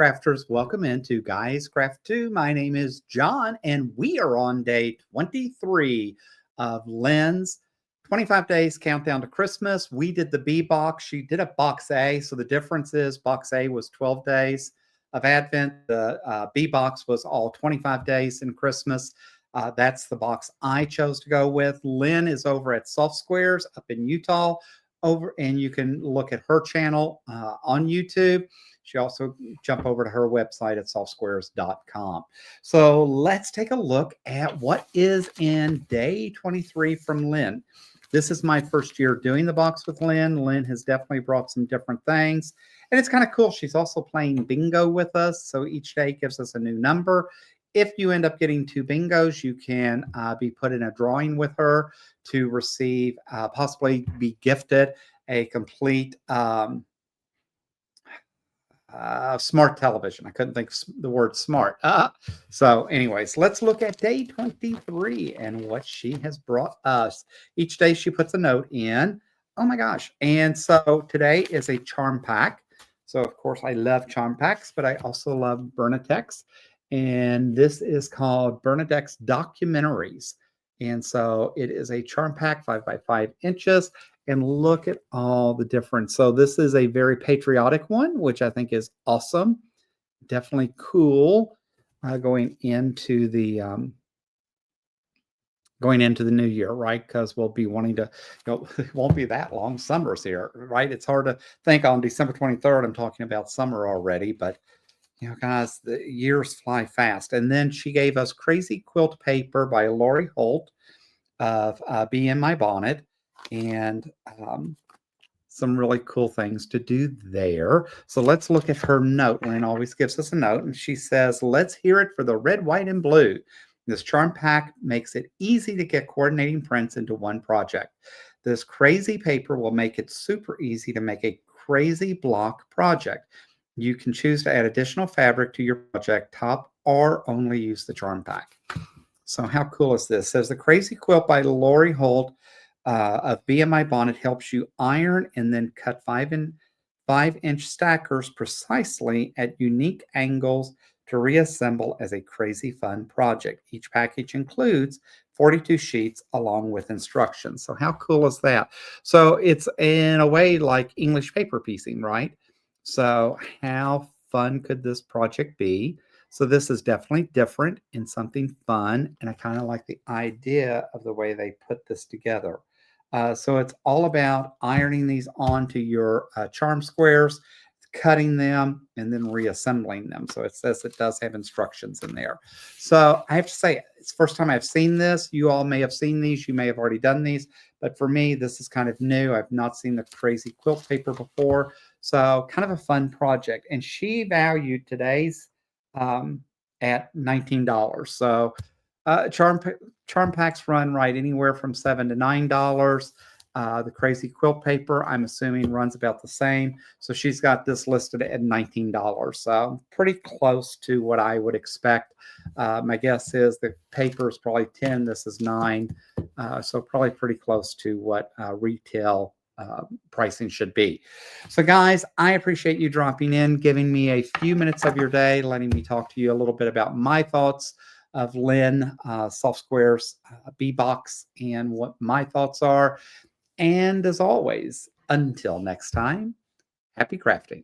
crafters, welcome into Guys Craft 2. My name is John, and we are on day 23 of Lynn's 25 days countdown to Christmas. We did the B box. She did a box A, so the difference is box A was 12 days of Advent. The B box was all 25 days in Christmas. That's the box I chose to go with. Lynn is over at Soft Squares up in Utah, and you can look at her channel on YouTube. She also jump over to her website at softsquares.com. So let's take a look at what is in day 23 from Lynn. This is my first year doing the box with Lynn. Lynn has definitely brought some different things. And it's kind of cool. She's also playing bingo with us. So each day gives us a new number. If you end up getting 2 bingos, you can be put in a drawing with her to receive, possibly be gifted a complete smart television. I couldn't think the word smart. So anyways, let's look at day 23 and what she has brought us. Each day she puts a note in. Oh my gosh. And so today is a charm pack. So of course I love charm packs, but I also love Bernatex. And this is called Bernatex Documentaries. And so it is a charm pack, 5 by 5 inches. And look at all the difference. So this is a very patriotic one, which I think is awesome. Definitely cool going into the new year, right? Because we'll be wanting to, it won't be that long. Summer's here, right? It's hard to think on December 23rd. I'm talking about summer already, but guys, the years fly fast. And then she gave us Crazy Quilt Paper by Lori Holt of Being My Bonnet, and some really cool things to do there. So let's look at her note. Lynn always gives us a note, and she says, let's hear it for the red, white, and blue. This charm pack makes it easy to get coordinating prints into one project. This crazy paper will make it super easy to make a crazy block project. You can choose to add additional fabric to your project top or only use the charm pack. So how cool is this? It says the Crazy Quilt by Lori Holt of Being My Bonnet helps you iron and then cut 5-inch stackers precisely at unique angles to reassemble as a crazy fun project. Each package includes 42 sheets along with instructions. So how cool is that? So it's in a way like English paper piecing, right? So how fun could this project be? So this is definitely different and something fun. And I kind of like the idea of the way they put this together. So it's all about ironing these onto your charm squares, cutting them, and then reassembling them. So it says it does have instructions in there. So I have to say, it's the first time I've seen this. You all may have seen these. You may have already done these. But for me, this is kind of new. I've not seen the Crazy Quilt Paper before. So kind of a fun project. And she valued today's at $19. So charm packs run right anywhere from $7 to $9. The Crazy Quilt Paper, I'm assuming, runs about the same. So she's got this listed at $19. So pretty close to what I would expect. My guess is the paper is probably 10. This is 9. So probably pretty close to what retail pricing should be. So guys, I appreciate you dropping in, giving me a few minutes of your day, letting me talk to you a little bit about my thoughts of Lynn, Soft Squares, B-Box, and what my thoughts are. And as always, until next time, happy crafting.